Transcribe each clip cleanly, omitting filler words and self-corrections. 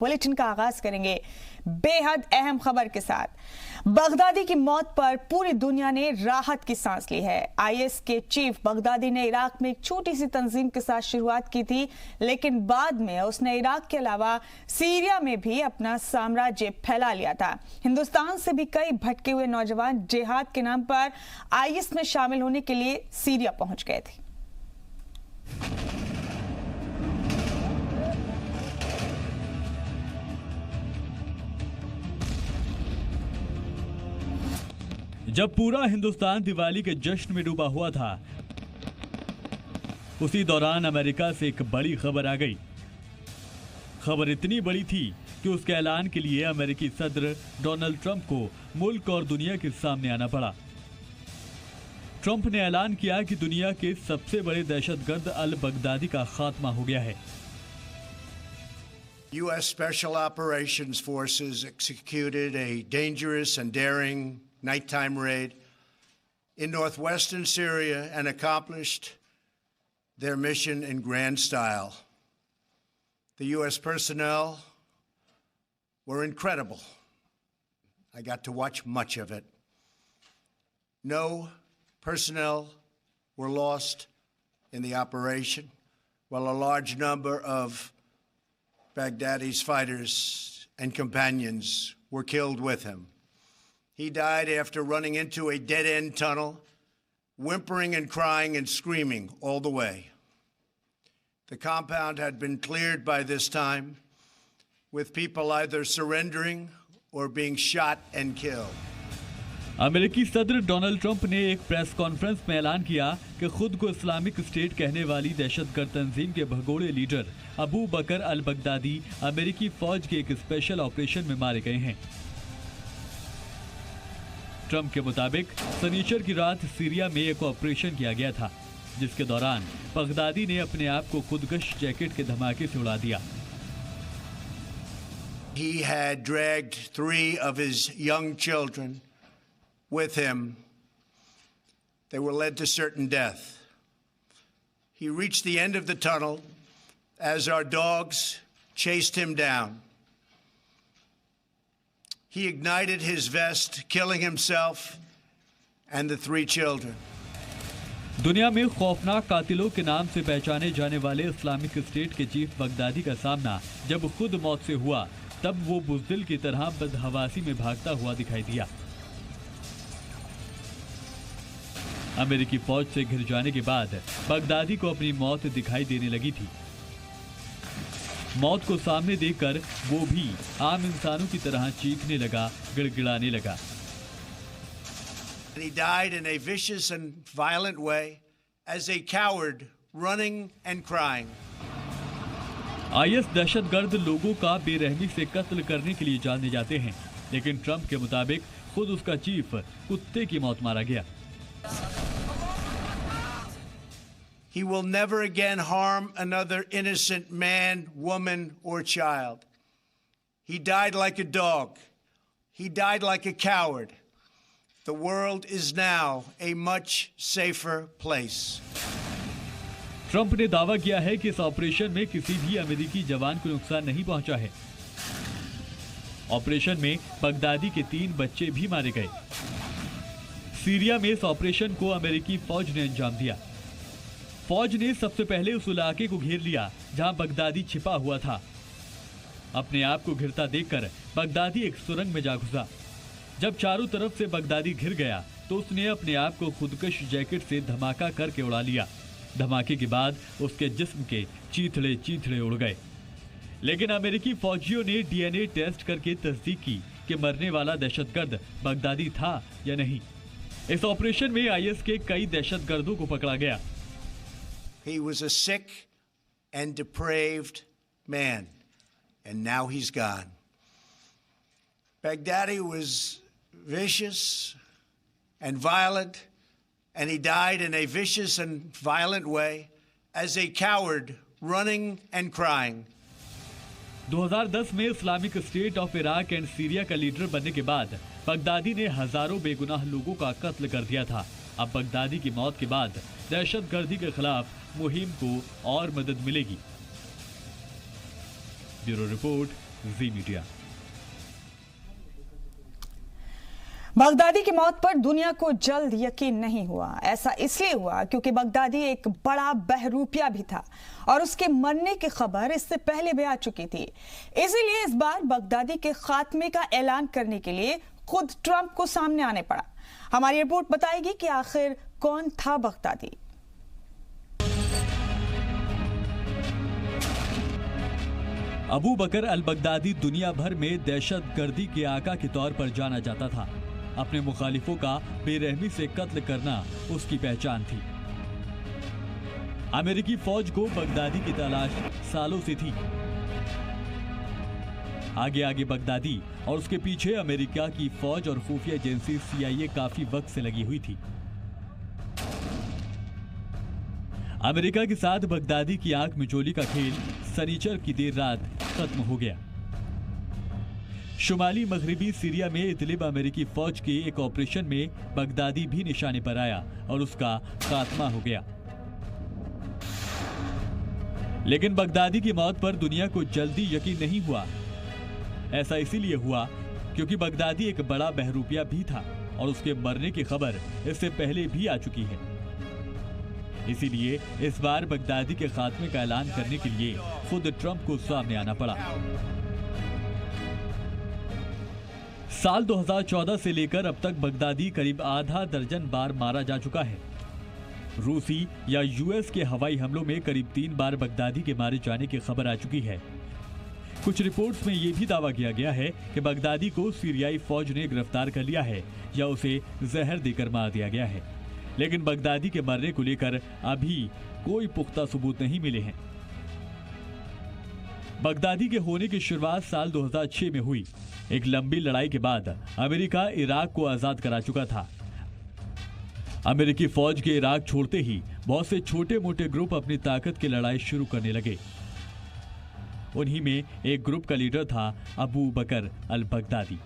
Bulletin का आगाज करेंगे बेहद अहम खबर के साथ। बगदादी की मौत पर पूरी दुनिया ने राहत की सांस ली है। आईएस के चीफ बगदादी ने इराक में एक छोटी सी तंजीम के साथ शुरुआत की थी, लेकिन बाद में उसने इराक के अलावा सीरिया में भी अपना साम्राज्य फैला लिया था। हिंदुस्तान से भी कई भटके हुए नौजवान जिहाद के नाम पर आईएस में शामिल होने के लिए सीरिया पहुंच गए थे। जब पूरा हिंदुस्तान दिवाली के जश्न में डूबा हुआ था, उसी दौरान अमेरिका से एक बड़ी खबर आ गई। खबर इतनी बड़ी थी कि उसके ऐलान के लिए अमेरिकी सदर डोनाल्ड ट्रंप को मुल्क और दुनिया के सामने आना पड़ा। ट्रंप ने ऐलान किया कि दुनिया के सबसे बड़े दहशतगर्द अल बगदादी का खात्मा हो गया है। U.S. Special Operations Forces executed a dangerous and daring nighttime raid in northwestern Syria and accomplished their mission in grand style. The U.S. personnel were incredible. I got to watch much of it. No personnel were lost in the operation, while a large number of Baghdadi's fighters and companions were killed with him. He died after running into a dead-end tunnel, whimpering and crying and screaming all the way. The compound had been cleared by this time, with people either surrendering or being shot and killed. अमेरिकी सदर Donald Trump ने एक press conference में ऐलान किया कि खुद को इस्लामिक स्टेट कहने वाली दहशतगर्द तंजीम के भगोड़े लीडर अबू बकर अल बगदादी अमेरिकी फौज के एक स्पेशल ऑपरेशन में मारे गए हैं। ट्रंप के मुताबिक शनिचर की रात सीरिया में एक ऑपरेशन किया गया था, जिसके दौरान बगदादी ने अपने आप को खुदकश जैकेट के धमाके से उड़ा दिया। He had dragged 3 of his young children with him. They were led to certain death. He reached the end of the tunnel as our dogs chased him down. He ignited his vest, killing himself and the 3 children. दुनिया में खौफनाक कातिलों के नाम से पहचाने जाने वाले Islamic state के चीफ बगदादी का सामना जब खुद मौत से हुआ, तब वो बुज़दिल की तरह बदहवासी में भागता हुआ दिखाई दिया। अमेरिकी फौज से घिर जाने के बाद बगदादी को अपनी मौत दिखाई देने लगी थी। मौत को सामने देखकर वो भी आम इंसानों की तरह चीखने लगा, गिड़गिड़ाने लगा। He died in a vicious and violent way as a coward, running and crying. IS दहशतगर्द लोगों का बेरहमी से कत्ल करने के लिए जाने जाते हैं, लेकिन ट्रंप के मुताबिक खुद उसका चीफ कुत्ते की मौत मारा गया। He will never again harm another innocent man, woman, or child. He died like a dog. He died like a coward. The world is now a much safer place. Trump ने दावा किया है कि इस ऑपरेशन में किसी भी अमेरिकी जवान को नुकसान नहीं पहुंचा है। ऑपरेशन में बगदादी के 3 बच्चे भी मारे गए। सीरिया में इस ऑपरेशन को अमेरिकी फौज ने अंजाम दिया। फौज ने सबसे पहले उस इलाके को घेर लिया जहां बगदादी छिपा हुआ था। अपने आप को घिरता देखकर बगदादी एक सुरंग में जा घुसा। जब चारों तरफ से बगदादी घिर गया तो उसने अपने आप को खुदकश जैकेट से धमाका करके उड़ा लिया। धमाके के बाद उसके जिस्म के चीथड़े चीथड़े उड़ गए, लेकिन अमेरिकी फौजियों ने डीएनए टेस्ट करके तस्दीक की कि मरने वाला दहशतगर्द बगदादी था या नहीं। इस ऑपरेशन में आईएस के कई दहशतगर्दों को पकड़ा गया। He was a sick and depraved man, and now he's gone. Baghdadi was vicious and violent, and he died in a vicious and violent way as a coward, running and crying. 2010 में Islamic state of Iraq and Syria का leader बनने के बाद Baghdadi ने हजारों बेगुनाह लोगों का कत्ल कर दिया था। अब बगदादी की मौत के बाद दहशतगर्दी के खिलाफ मुहिम को और मदद मिलेगी। ब्यूरो रिपोर्ट, जी मीडिया। बगदादी की मौत पर दुनिया को जल्द यकीन नहीं हुआ। ऐसा इसलिए हुआ क्योंकि बगदादी एक बड़ा बहरूपिया भी था और उसके मरने की खबर इससे पहले भी आ चुकी थी। इसीलिए इस बार बगदादी के खात्मे का ऐलान करने के लिए खुद ट्रंप को सामने आने पड़ा। हमारी रिपोर्ट बताएगी कि आखिर कौन था बगदादी। अबू बकर अल बगदादी दुनिया भर में दहशतगर्दी के आका के तौर पर जाना जाता था। अपने मुखालिफों का बेरहमी से कत्ल करना उसकी पहचान थी। अमेरिकी फौज को बगदादी की तलाश सालों से थी। आगे आगे बगदादी और उसके पीछे अमेरिका की फौज और खुफिया एजेंसी CIA काफी वक्त से लगी हुई थी। अमेरिका के साथ बगदादी की आंख मिचोली का खेल शनिचर की देर रात खत्म हो गया। शुमाली मगरिबी सीरिया में इदलिब अमेरिकी फौज के एक ऑपरेशन में बगदादी भी निशाने पर आया और उसका खात्मा हो गया। लेकिन बगदादी की मौत पर दुनिया को जल्दी यकीन नहीं हुआ। ऐसा इसीलिए हुआ क्योंकि बगदादी एक बड़ा बहरूपिया भी था और उसके मरने की खबर इससे पहले भी आ चुकी है। इसीलिए इस बार बगदादी के खात्मे का ऐलान करने के लिए खुद ट्रंप को सामने आना पड़ा। साल 2014 से लेकर अब तक बगदादी करीब आधा दर्जन बार मारा जा चुका है। रूसी या US के हवाई हमलों में करीब 3 बार बगदादी के मारे जाने की खबर आ चुकी है। कुछ रिपोर्ट्स में यह भी दावा किया गया है कि बगदादी को सीरियाई फौज ने गिरफ्तार कर लिया है या उसे जहर देकर मार दिया गया है। लेकिन बगदादी के मरने को लेकर अभी कोई पुख्ता सबूत नहीं मिले हैं। बगदादी के होने की शुरुआत साल 2006 में हुई। एक लंबी लड़ाई के बाद अमेरिका इराक को आजाद करा चुका था। अमेरिकी फौज के इराक छोड़ते ही बहुत से छोटे मोटे ग्रुप अपनी ताकत की लड़ाई शुरू करने लगे। उन्हीं में एक ग्रुप का लीडर था अबू बकर अल बगदादी।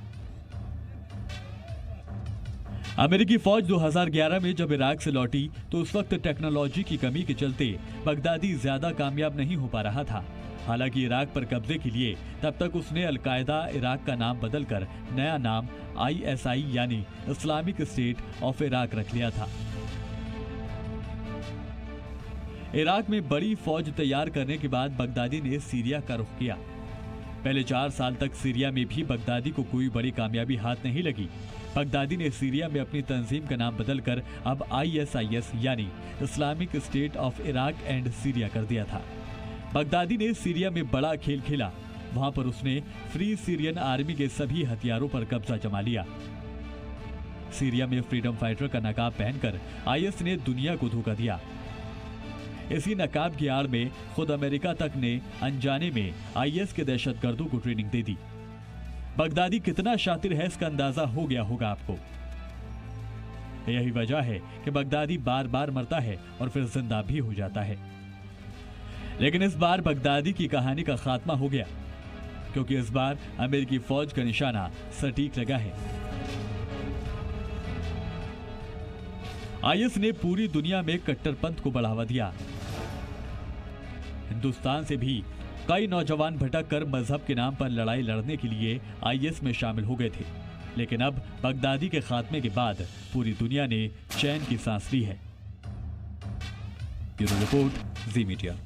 अमेरिकी फौज 2011 में जब इराक से लौटी तो उस वक्त टेक्नोलॉजी की कमी के चलते बगदादी ज्यादा कामयाब नहीं हो पा रहा था। हालांकि इराक पर कब्जे के लिए तब तक उसने अल-कायदा इराक का नाम बदलकर नया नाम ISI यानी इस्लामिक स्टेट ऑफ इराक रख लिया था। इराक में बड़ी फौज तैयार करने के बाद बगदादी ने सीरिया का रुख किया। पहले 4 साल तक सीरिया में भी बगदादी को कोई बड़ी कामयाबी हाथ नहीं लगी। बगदादी ने सीरिया में अपनी तंजीम का नाम बदलकर अब ISIS यानी Islamic state of Iraq and Syria कर दिया था। बगदादी ने सीरिया में बड़ा खेल खेला। वहां पर उसने फ्री सीरियन आर्मी के सभी हथियारों पर कब्जा जमा लिया। सीरिया में फ्रीडम फाइटर का नकाब पहनकर IS ने दुनिया को धोखा दिया। इसी नकाब की आड़ में खुद अमेरिका तक ने अनजाने में IS के दहशतगर्दों को ट्रेनिंग दे दी। बगदादी कितना शातिर है इसका अंदाजा हो गया होगा आपको। यही वजह है कि बगदादी बार बार मरता है और फिर जिंदा भी हो जाता है। लेकिन इस बार बगदादी की कहानी का खात्मा हो गया क्योंकि इस बार अमेरिकी फौज का निशाना सटीक लगा है। IS ने पूरी दुनिया में कट्टरपंथ को बढ़ावा दिया। हिंदुस्तान से भी कई नौजवान भटक कर मजहब के नाम पर लड़ाई लड़ने के लिए IS में शामिल हो गए थे। लेकिन अब बगदादी के खात्मे के बाद पूरी दुनिया ने चैन की सांस ली है। ब्यूरो रिपोर्ट, जी मीडिया।